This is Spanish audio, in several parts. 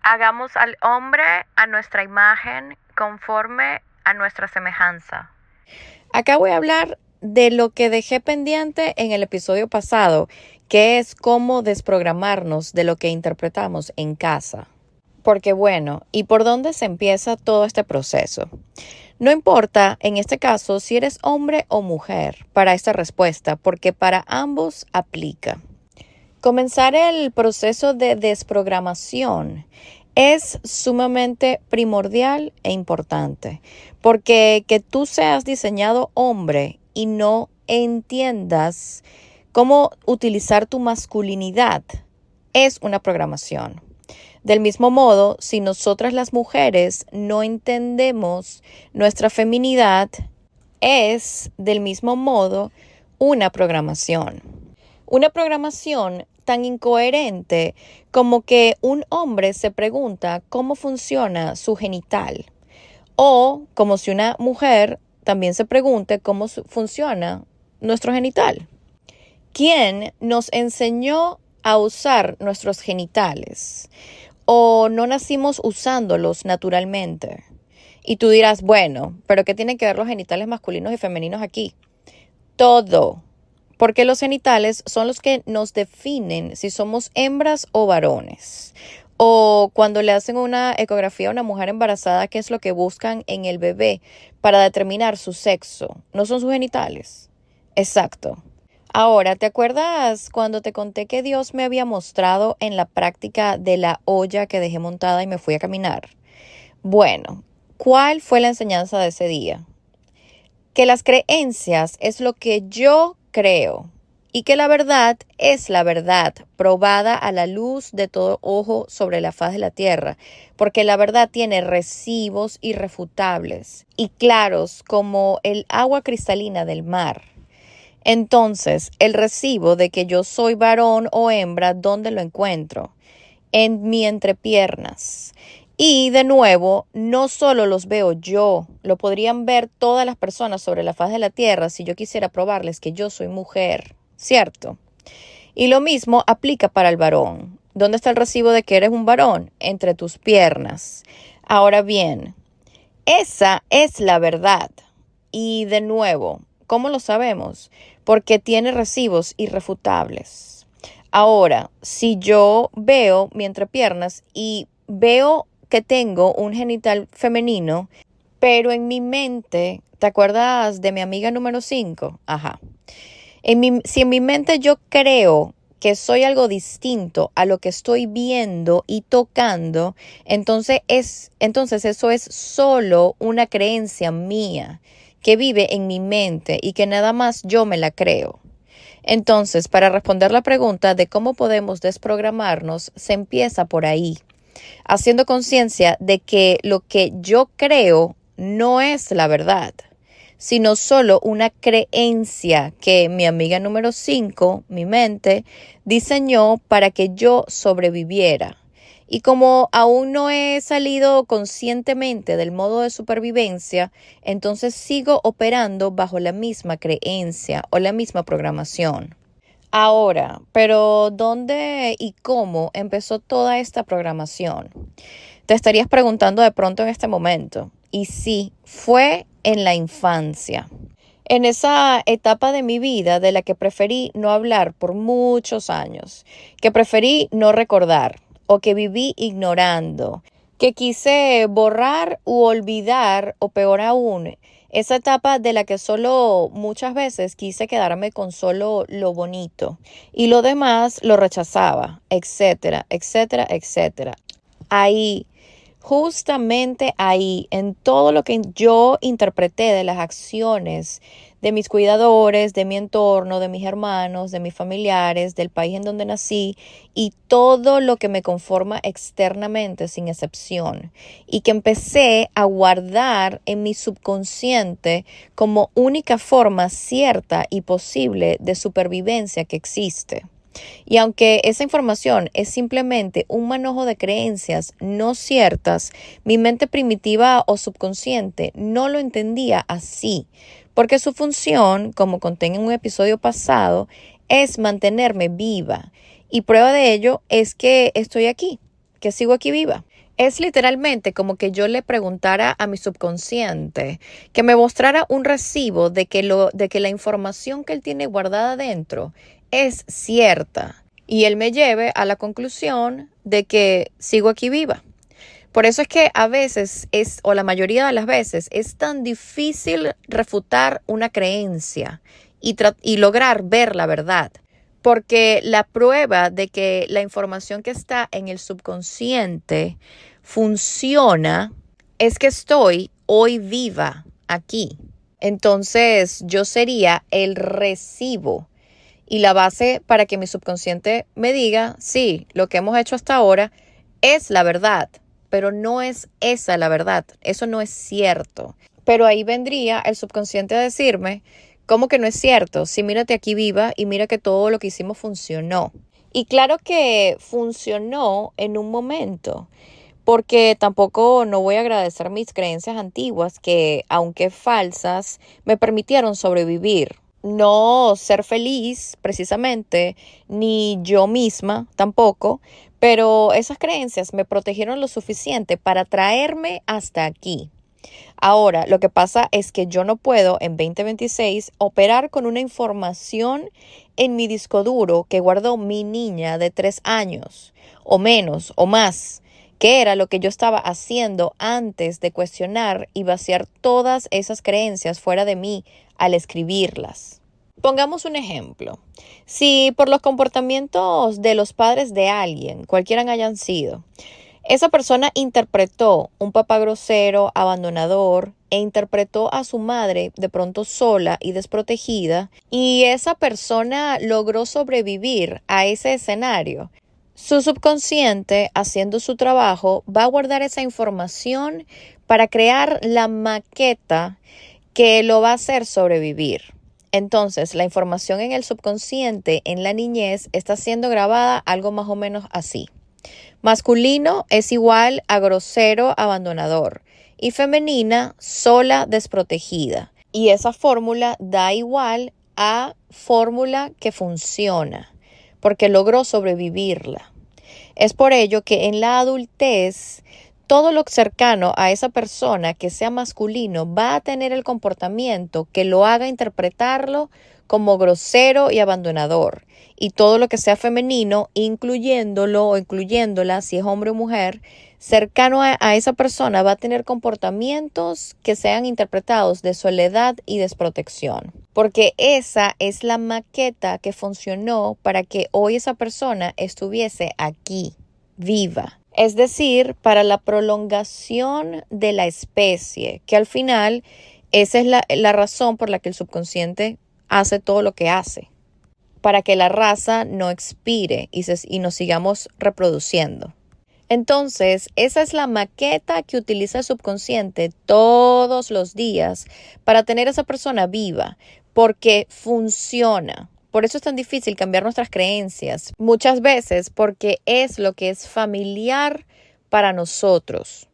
Hagamos al hombre a nuestra imagen, conforme a nuestra semejanza. Acá voy a hablar de lo que dejé pendiente en el episodio pasado, que es cómo desprogramarnos de lo que interpretamos en casa. Porque bueno, ¿y por dónde se empieza todo este proceso? No importa, en este caso, si eres hombre o mujer para esta respuesta, porque para ambos aplica. Comenzar el proceso de desprogramación es sumamente primordial e importante, porque que tú seas diseñado hombre y no entiendas cómo utilizar tu masculinidad es una programación. Del mismo modo, si nosotras las mujeres no entendemos nuestra feminidad, es del mismo modo una programación. Una programación tan incoherente como que un hombre se pregunta cómo funciona su genital, o como si una mujer también se pregunte cómo funciona nuestro genital. ¿Quién nos enseñó a usar nuestros genitales? ¿O no nacimos usándolos naturalmente? Y tú dirás, bueno, ¿pero qué tienen que ver los genitales masculinos y femeninos aquí? Todo. Porque los genitales son los que nos definen si somos hembras o varones. O cuando le hacen una ecografía a una mujer embarazada, ¿qué es lo que buscan en el bebé para determinar su sexo? ¿No son sus genitales? Exacto. Ahora, ¿te acuerdas cuando te conté que Dios me había mostrado en la práctica de la olla que dejé montada y me fui a caminar? Bueno, ¿cuál fue la enseñanza de ese día? Que las creencias es lo que yo creo y que la verdad es la verdad, probada a la luz de todo ojo sobre la faz de la tierra, porque la verdad tiene recibos irrefutables y claros como el agua cristalina del mar. Entonces, el recibo de que yo soy varón o hembra, ¿dónde lo encuentro? En mi entrepiernas. Y de nuevo, no solo los veo yo, lo podrían ver todas las personas sobre la faz de la tierra si yo quisiera probarles que yo soy mujer, ¿cierto? Y lo mismo aplica para el varón. ¿Dónde está el recibo de que eres un varón? Entre tus piernas. Ahora bien, esa es la verdad. Y de nuevo, ¿cómo lo sabemos? Porque tiene recibos irrefutables. Ahora, si yo veo mi entrepiernas y veo que tengo un genital femenino, pero en mi mente, ¿te acuerdas de mi amiga número 5? Ajá. Si en mi mente yo creo que soy algo distinto a lo que estoy viendo y tocando, entonces eso es solo una creencia mía que vive en mi mente y que nada más yo me la creo. Entonces, para responder la pregunta de cómo podemos desprogramarnos, se empieza por ahí, haciendo conciencia de que lo que yo creo no es la verdad, sino solo una creencia que mi amiga número 5, mi mente, diseñó para que yo sobreviviera. Y como aún no he salido conscientemente del modo de supervivencia, entonces sigo operando bajo la misma creencia o la misma programación. Ahora, pero ¿dónde y cómo empezó toda esta programación? Te estarías preguntando de pronto en este momento. Y sí, fue en la infancia. En esa etapa de mi vida de la que preferí no hablar por muchos años, que preferí no recordar o que viví ignorando, que quise borrar u olvidar o peor aún, esa etapa de la que solo muchas veces quise quedarme con solo lo bonito y lo demás lo rechazaba, etcétera, etcétera, etcétera. Ahí, justamente ahí, en todo lo que yo interpreté de las acciones de mis cuidadores, de mi entorno, de mis hermanos, de mis familiares, del país en donde nací y todo lo que me conforma externamente sin excepción y que empecé a guardar en mi subconsciente como única forma cierta y posible de supervivencia que existe. Y aunque esa información es simplemente un manojo de creencias no ciertas, mi mente primitiva o subconsciente no lo entendía así, porque su función, como conté en un episodio pasado, es mantenerme viva. Y prueba de ello es que estoy aquí, que sigo aquí viva. Es literalmente como que yo le preguntara a mi subconsciente que me mostrara un recibo de que la información que él tiene guardada dentro es cierta y él me lleve a la conclusión de que sigo aquí viva. Por eso es que a veces o la mayoría de las veces, es tan difícil refutar una creencia y lograr ver la verdad. Porque la prueba de que la información que está en el subconsciente funciona es que estoy hoy viva aquí. Entonces yo sería el recibo y la base para que mi subconsciente me diga, sí, lo que hemos hecho hasta ahora es la verdad, pero no es esa la verdad. Eso no es cierto. Pero ahí vendría el subconsciente a decirme, ¿cómo que no es cierto? Sí, mírate aquí viva y mira que todo lo que hicimos funcionó. Y claro que funcionó en un momento, porque tampoco no voy a agradecer mis creencias antiguas que, aunque falsas, me permitieron sobrevivir. No ser feliz, precisamente, ni yo misma tampoco, pero esas creencias me protegieron lo suficiente para traerme hasta aquí. Ahora, lo que pasa es que yo no puedo en 2026 operar con una información en mi disco duro que guardó mi niña de 3 años, o menos, o más, que era lo que yo estaba haciendo antes de cuestionar y vaciar todas esas creencias fuera de mí al escribirlas. Pongamos un ejemplo. Si por los comportamientos de los padres de alguien, cualquiera hayan sido, esa persona interpretó un papá grosero, abandonador, e interpretó a su madre de pronto sola y desprotegida, y esa persona logró sobrevivir a ese escenario. Su subconsciente, haciendo su trabajo, va a guardar esa información para crear la maqueta que lo va a hacer sobrevivir. Entonces, la información en el subconsciente, en la niñez, está siendo grabada algo más o menos así. Masculino es igual a grosero, abandonador. Y femenina, sola, desprotegida. Y esa fórmula da igual a fórmula que funciona, porque logró sobrevivirla. Es por ello que en la adultez, todo lo cercano a esa persona que sea masculino va a tener el comportamiento que lo haga interpretarlo como grosero y abandonador. Y todo lo que sea femenino, incluyéndolo o incluyéndola, si es hombre o mujer, cercano a esa persona va a tener comportamientos que sean interpretados de soledad y desprotección. Porque esa es la maqueta que funcionó para que hoy esa persona estuviese aquí, viva. Es decir, para la prolongación de la especie, que al final esa es la razón por la que el subconsciente hace todo lo que hace, para que la raza no expire y nos sigamos reproduciendo. Entonces, esa es la maqueta que utiliza el subconsciente todos los días para tener a esa persona viva, porque funciona. Por eso es tan difícil cambiar nuestras creencias, muchas veces porque es lo que es familiar para nosotros.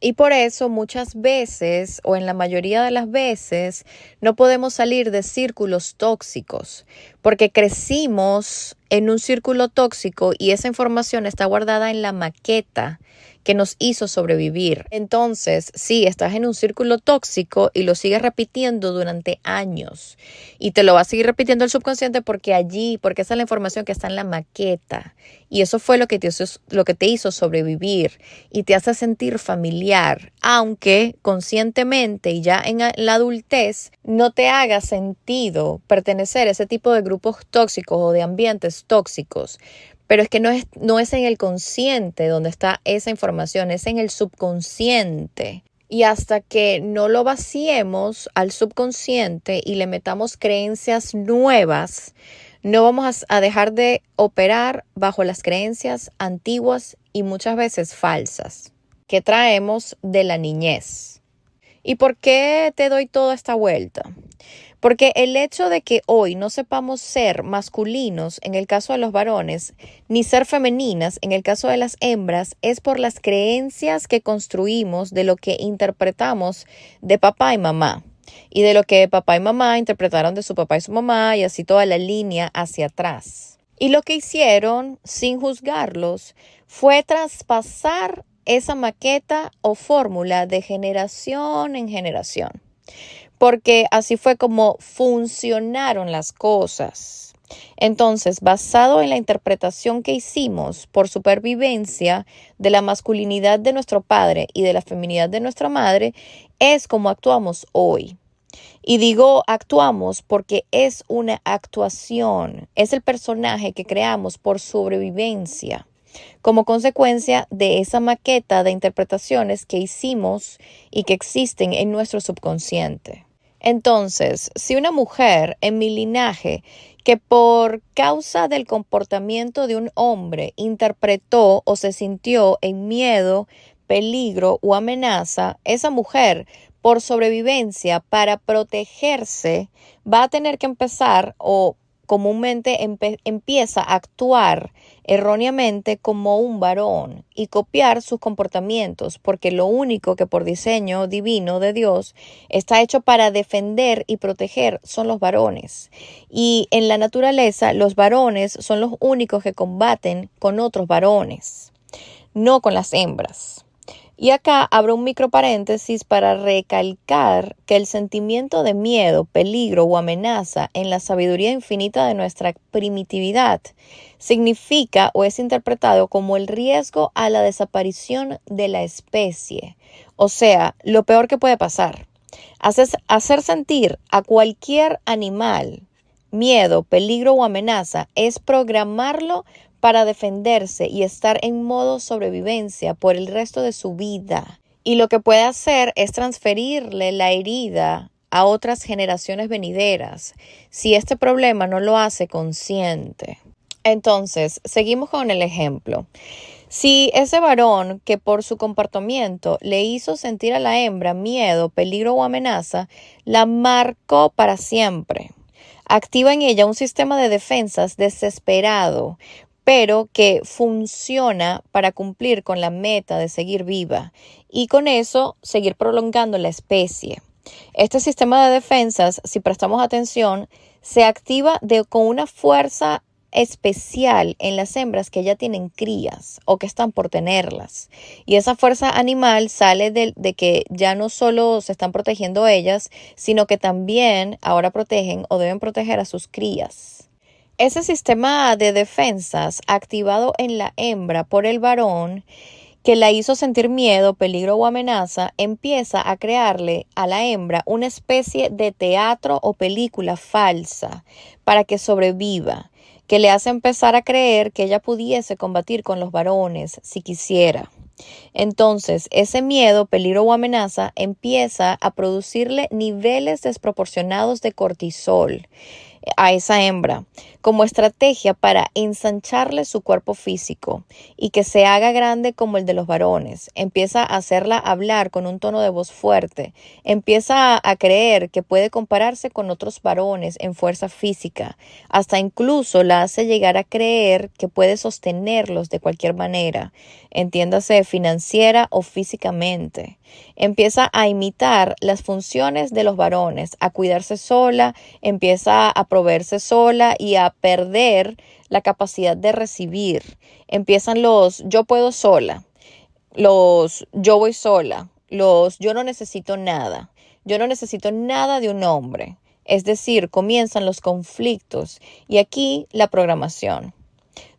Y por eso muchas veces, o en la mayoría de las veces, no podemos salir de círculos tóxicos, porque crecimos en un círculo tóxico y esa información está guardada en la maqueta que nos hizo sobrevivir. Entonces, sí, estás en un círculo tóxico y lo sigues repitiendo durante años. Y te lo va a seguir repitiendo el subconsciente porque esa es la información que está en la maqueta. Y eso fue lo que te hizo sobrevivir y te hace sentir familiar, aunque conscientemente y ya en la adultez no te haga sentido pertenecer a ese tipo de grupos tóxicos o de ambientes tóxicos. Pero es que no es en el consciente donde está esa información, es en el subconsciente. Y hasta que no lo vaciemos al subconsciente y le metamos creencias nuevas, no vamos a dejar de operar bajo las creencias antiguas y muchas veces falsas que traemos de la niñez. ¿Y por qué te doy toda esta vuelta? Porque el hecho de que hoy no sepamos ser masculinos en el caso de los varones, ni ser femeninas en el caso de las hembras, es por las creencias que construimos de lo que interpretamos de papá y mamá. Y de lo que papá y mamá interpretaron de su papá y su mamá y así toda la línea hacia atrás. Y lo que hicieron, sin juzgarlos, fue traspasar esa maqueta o fórmula de generación en generación, porque así fue como funcionaron las cosas. Entonces, basado en la interpretación que hicimos por supervivencia de la masculinidad de nuestro padre y de la feminidad de nuestra madre, es como actuamos hoy. Y digo actuamos porque es una actuación, es el personaje que creamos por sobrevivencia, como consecuencia de esa maqueta de interpretaciones que hicimos y que existen en nuestro subconsciente. Entonces, si una mujer en mi linaje que por causa del comportamiento de un hombre interpretó o se sintió en miedo, peligro o amenaza, esa mujer por sobrevivencia para protegerse va a tener que empezar o comúnmente empieza a actuar erróneamente como un varón y copiar sus comportamientos, porque lo único que por diseño divino de Dios está hecho para defender y proteger son los varones. Y en la naturaleza los varones son los únicos que combaten con otros varones, no con las hembras. Y acá abro un micro paréntesis para recalcar que el sentimiento de miedo, peligro o amenaza en la sabiduría infinita de nuestra primitividad significa o es interpretado como el riesgo a la desaparición de la especie. O sea, lo peor que puede pasar. Hacer sentir a cualquier animal miedo, peligro o amenaza es programarlo para defenderse y estar en modo sobrevivencia por el resto de su vida. Y lo que puede hacer es transferirle la herida a otras generaciones venideras, si este problema no lo hace consciente. Entonces, seguimos con el ejemplo. Si ese varón que por su comportamiento le hizo sentir a la hembra miedo, peligro o amenaza, la marcó para siempre. Activa en ella un sistema de defensas desesperado, pero que funciona para cumplir con la meta de seguir viva y con eso seguir prolongando la especie. Este sistema de defensas, si prestamos atención, se activa con una fuerza especial en las hembras que ya tienen crías o que están por tenerlas. Y esa fuerza animal sale de que ya no solo se están protegiendo ellas, sino que también ahora protegen o deben proteger a sus crías. Ese sistema de defensas activado en la hembra por el varón que la hizo sentir miedo, peligro o amenaza, empieza a crearle a la hembra una especie de teatro o película falsa para que sobreviva, que le hace empezar a creer que ella pudiese combatir con los varones si quisiera. Entonces, ese miedo, peligro o amenaza empieza a producirle niveles desproporcionados de cortisol a esa hembra como estrategia para ensancharle su cuerpo físico y que se haga grande como el de los varones. Empieza a hacerla hablar con un tono de voz fuerte. Empieza a creer que puede compararse con otros varones en fuerza física. Hasta incluso la hace llegar a creer que puede sostenerlos de cualquier manera, entiéndase financiera o físicamente. Empieza a imitar las funciones de los varones, a cuidarse sola, empieza a proveerse sola y a perder la capacidad de recibir. Empiezan los yo puedo sola, los yo voy sola, los yo no necesito nada de un hombre. Es decir, comienzan los conflictos y aquí la programación.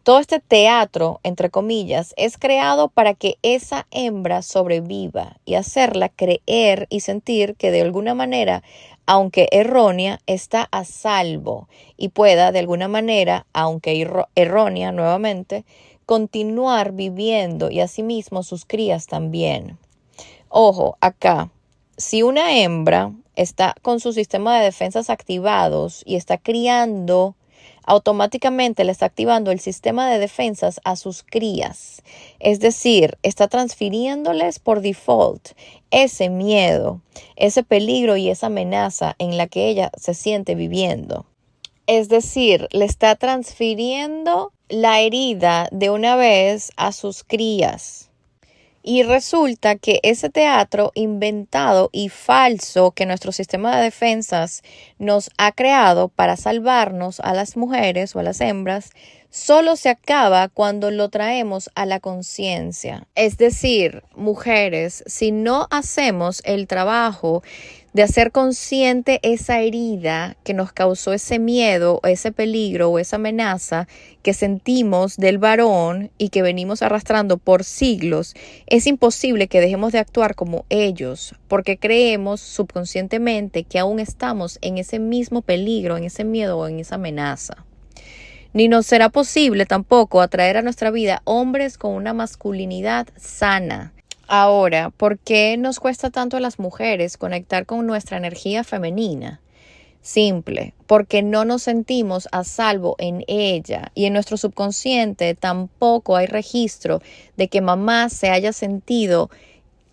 Todo este teatro, entre comillas, es creado para que esa hembra sobreviva y hacerla creer y sentir que de alguna manera, aunque errónea, está a salvo y pueda de alguna manera, aunque errónea nuevamente, continuar viviendo y asimismo sus crías también. Ojo, acá, si una hembra está con su sistema de defensas activados y está criando, automáticamente le está activando el sistema de defensas a sus crías. Es decir, está transfiriéndoles por default ese miedo, ese peligro y esa amenaza en la que ella se siente viviendo. Es decir, le está transfiriendo la herida de una vez a sus crías. Y resulta que ese teatro inventado y falso que nuestro sistema de defensas nos ha creado para salvarnos a las mujeres o a las hembras solo se acaba cuando lo traemos a la conciencia. Es decir, mujeres, si no hacemos el trabajo de hacer consciente esa herida que nos causó ese miedo, ese peligro o esa amenaza que sentimos del varón y que venimos arrastrando por siglos, es imposible que dejemos de actuar como ellos, porque creemos subconscientemente que aún estamos en ese mismo peligro, en ese miedo o en esa amenaza. Ni nos será posible tampoco atraer a nuestra vida hombres con una masculinidad sana. Ahora, ¿por qué nos cuesta tanto a las mujeres conectar con nuestra energía femenina? Simple, porque no nos sentimos a salvo en ella y en nuestro subconsciente tampoco hay registro de que mamá se haya sentido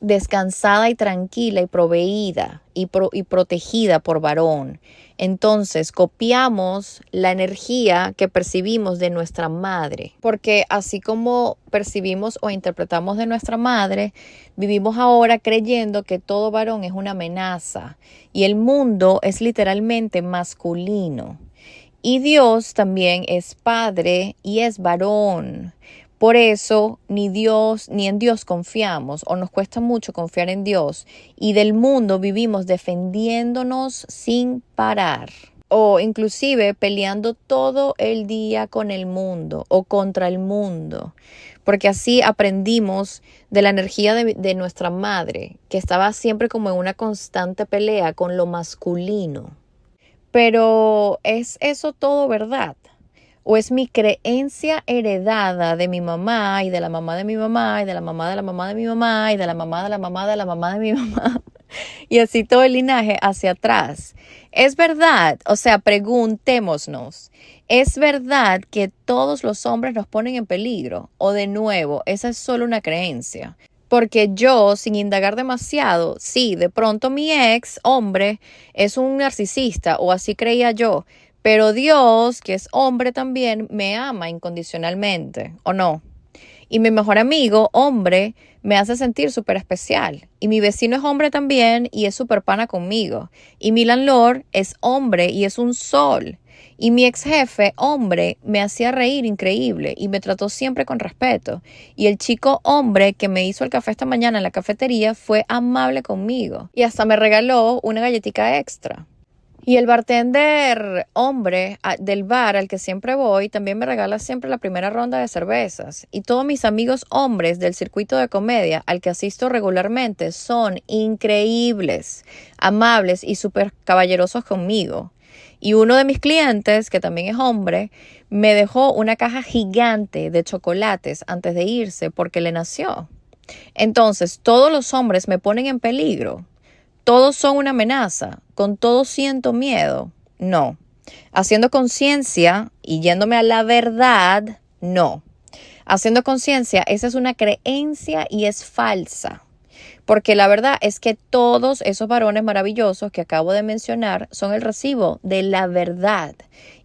descansada y tranquila y proveída y protegida por varón. Entonces copiamos la energía que percibimos de nuestra madre, porque así como percibimos o interpretamos de nuestra madre, vivimos ahora creyendo que todo varón es una amenaza y el mundo es literalmente masculino. Y Dios también es padre y es varón. Por eso ni en Dios confiamos o nos cuesta mucho confiar en Dios y del mundo vivimos defendiéndonos sin parar o inclusive peleando todo el día con el mundo o contra el mundo, porque así aprendimos de la energía de nuestra madre, que estaba siempre como en una constante pelea con lo masculino. Pero ¿es eso todo verdad? ¿O es mi creencia heredada de mi mamá y de la mamá de mi mamá y de la mamá de la mamá de mi mamá y de la mamá de la mamá de la mamá de mi mamá? Y así todo el linaje hacia atrás. ¿Es verdad? O sea, preguntémonos. ¿Es verdad que todos los hombres nos ponen en peligro? O de nuevo, esa es solo una creencia. Porque yo, sin indagar demasiado, sí, de pronto mi ex hombre es un narcisista o así creía yo. Pero Dios, que es hombre también, me ama incondicionalmente, ¿o no? Y mi mejor amigo, hombre, me hace sentir súper especial. Y mi vecino es hombre también y es súper pana conmigo. Y mi landlord es hombre y es un sol. Y mi ex jefe, hombre, me hacía reír increíble y me trató siempre con respeto. Y el chico hombre que me hizo el café esta mañana en la cafetería fue amable conmigo. Y hasta me regaló una galletita extra. Y el bartender hombre del bar al que siempre voy también me regala siempre la primera ronda de cervezas. Y todos mis amigos hombres del circuito de comedia al que asisto regularmente son increíbles, amables y súper caballerosos conmigo. Y uno de mis clientes, que también es hombre, me dejó una caja gigante de chocolates antes de irse porque le nació. Entonces, todos los hombres me ponen en peligro. ¿Todos son una amenaza? ¿Con todos siento miedo? No. Haciendo conciencia y yéndome a la verdad, no. Haciendo conciencia, esa es una creencia y es falsa. Porque la verdad es que todos esos varones maravillosos que acabo de mencionar son el recibo de la verdad.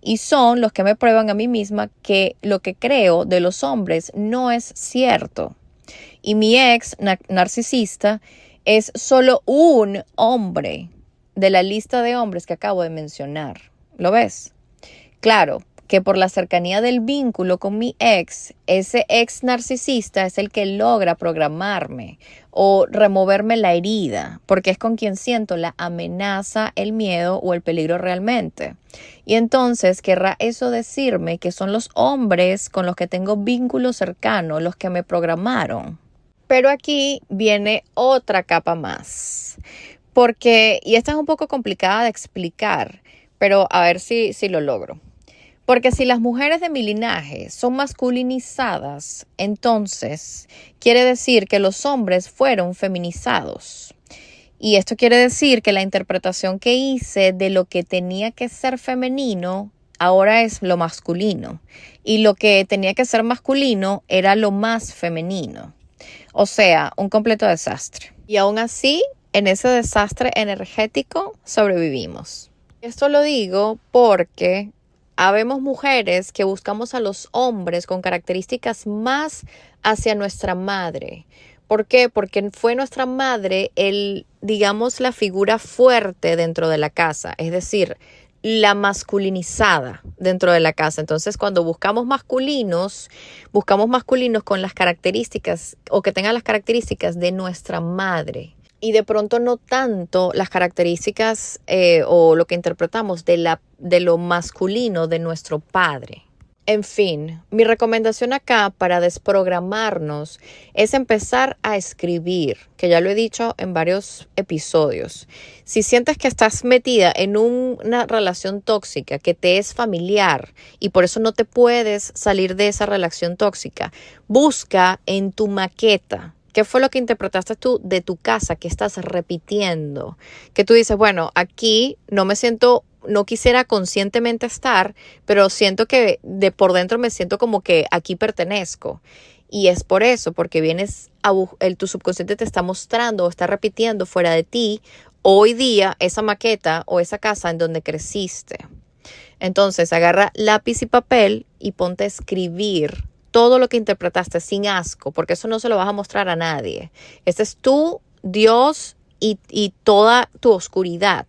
Y son los que me prueban a mí misma que lo que creo de los hombres no es cierto. Y mi ex narcisista es solo un hombre de la lista de hombres que acabo de mencionar. ¿Lo ves? Claro que por la cercanía del vínculo con mi ex, ese ex narcisista es el que logra programarme o removerme la herida, porque es con quien siento la amenaza, el miedo o el peligro realmente. Y entonces querrá eso decirme que son los hombres con los que tengo vínculo cercano los que me programaron. Pero aquí viene otra capa más, porque, y esta es un poco complicada de explicar, pero a ver si lo logro. Porque si las mujeres de mi linaje son masculinizadas, entonces quiere decir que los hombres fueron feminizados. Y esto quiere decir que la interpretación que hice de lo que tenía que ser femenino ahora es lo masculino. Y lo que tenía que ser masculino era lo más femenino. O sea, un completo desastre. Y aún así, en ese desastre energético sobrevivimos. Esto lo digo porque habemos mujeres que buscamos a los hombres con características más hacia nuestra madre. ¿Por qué? Porque fue nuestra madre digamos, la figura fuerte dentro de la casa. Es decir, la masculinizada dentro de la casa. Entonces, cuando buscamos masculinos con las características o que tengan las características de nuestra madre. Y de pronto no tanto las características o lo que interpretamos de lo masculino de nuestro padre. En fin, mi recomendación acá para desprogramarnos es empezar a escribir, que ya lo he dicho en varios episodios. Si sientes que estás metida en una relación tóxica que te es familiar y por eso no te puedes salir de esa relación tóxica, busca en tu maqueta. ¿Qué fue lo que interpretaste tú de tu casa que estás repitiendo? Que tú dices, bueno, aquí no quisiera conscientemente estar, pero siento que de por dentro me siento como que aquí pertenezco. Y es por eso, porque tu subconsciente te está mostrando o está repitiendo fuera de ti hoy día esa maqueta o esa casa en donde creciste. Entonces agarra lápiz y papel y ponte a escribir todo lo que interpretaste sin asco, porque eso no se lo vas a mostrar a nadie. Este es tú, Dios y toda tu oscuridad.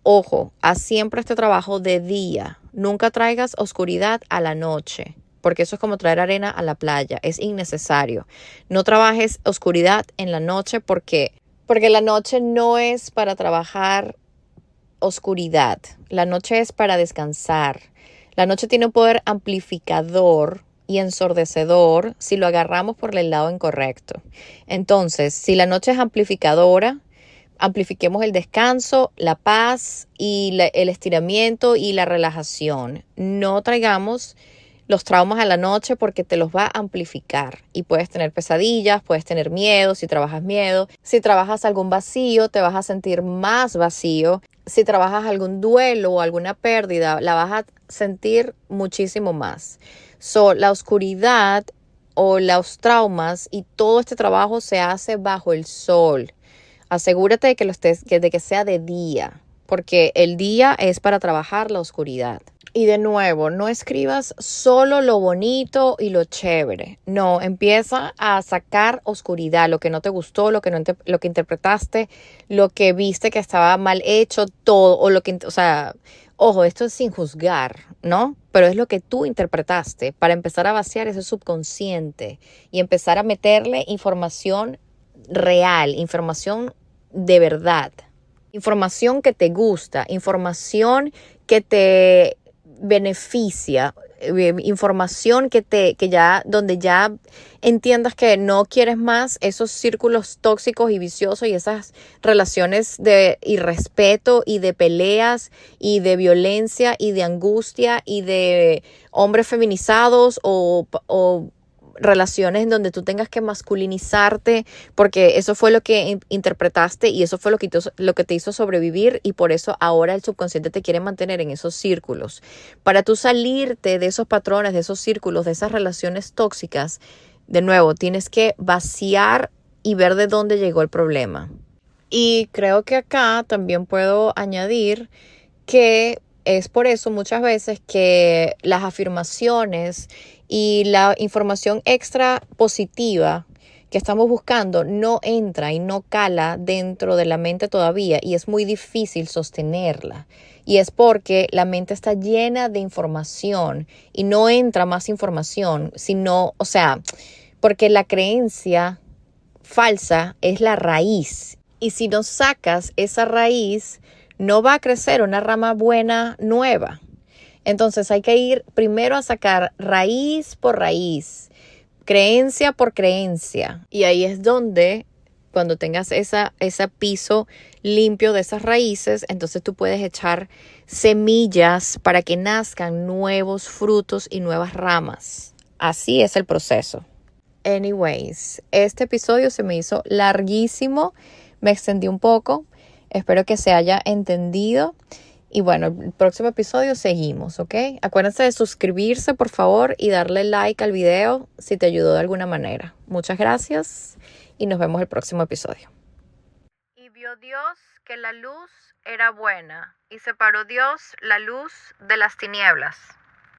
Ojo, haz siempre este trabajo de día. Nunca traigas oscuridad a la noche, porque eso es como traer arena a la playa. Es innecesario. No trabajes oscuridad en la noche porque la noche no es para trabajar oscuridad. La noche es para descansar. La noche tiene un poder amplificador y ensordecedor si lo agarramos por el lado incorrecto. Entonces, si la noche es amplificadora, amplifiquemos el descanso, la paz y el estiramiento y la relajación. No traigamos los traumas a la noche porque te los va a amplificar y puedes tener pesadillas, puedes tener miedo, si trabajas algún vacío, te vas a sentir más vacío. Si trabajas algún duelo o alguna pérdida, la vas a sentir muchísimo más. La oscuridad o los traumas y todo este trabajo se hace bajo el sol. Asegúrate de que sea de día, porque el día es para trabajar la oscuridad. Y de nuevo, no escribas solo lo bonito y lo chévere. No, empieza a sacar oscuridad, lo que no te gustó, lo que interpretaste, lo que viste que estaba mal hecho, todo, ojo, esto es sin juzgar, ¿no? Pero es lo que tú interpretaste para empezar a vaciar ese subconsciente y empezar a meterle información real, información de verdad, información que te gusta, información que te beneficia, información donde ya entiendas que no quieres más esos círculos tóxicos y viciosos y esas relaciones de irrespeto y de peleas y de violencia y de angustia y de hombres feminizados o relaciones en donde tú tengas que masculinizarte porque eso fue lo que interpretaste y eso fue lo que te hizo sobrevivir y por eso ahora el subconsciente te quiere mantener en esos círculos. Para tú salirte de esos patrones, de esos círculos, de esas relaciones tóxicas, de nuevo, tienes que vaciar y ver de dónde llegó el problema. Y creo que acá también puedo añadir que es por eso muchas veces que las afirmaciones y la información extra positiva que estamos buscando no entra y no cala dentro de la mente todavía y es muy difícil sostenerla. Y es porque la mente está llena de información y no entra más información, porque la creencia falsa es la raíz. Y si no sacas esa raíz, no va a crecer una rama buena nueva. Entonces hay que ir primero a sacar raíz por raíz, creencia por creencia. Y ahí es donde, cuando tengas ese piso limpio de esas raíces, entonces tú puedes echar semillas para que nazcan nuevos frutos y nuevas ramas. Así es el proceso. Anyways, este episodio se me hizo larguísimo, me extendí un poco. Espero que se haya entendido. Y bueno, el próximo episodio seguimos, ¿ok? Acuérdense de suscribirse, por favor, y darle like al video si te ayudó de alguna manera. Muchas gracias y nos vemos el próximo episodio. Y vio Dios que la luz era buena, y separó Dios la luz de las tinieblas.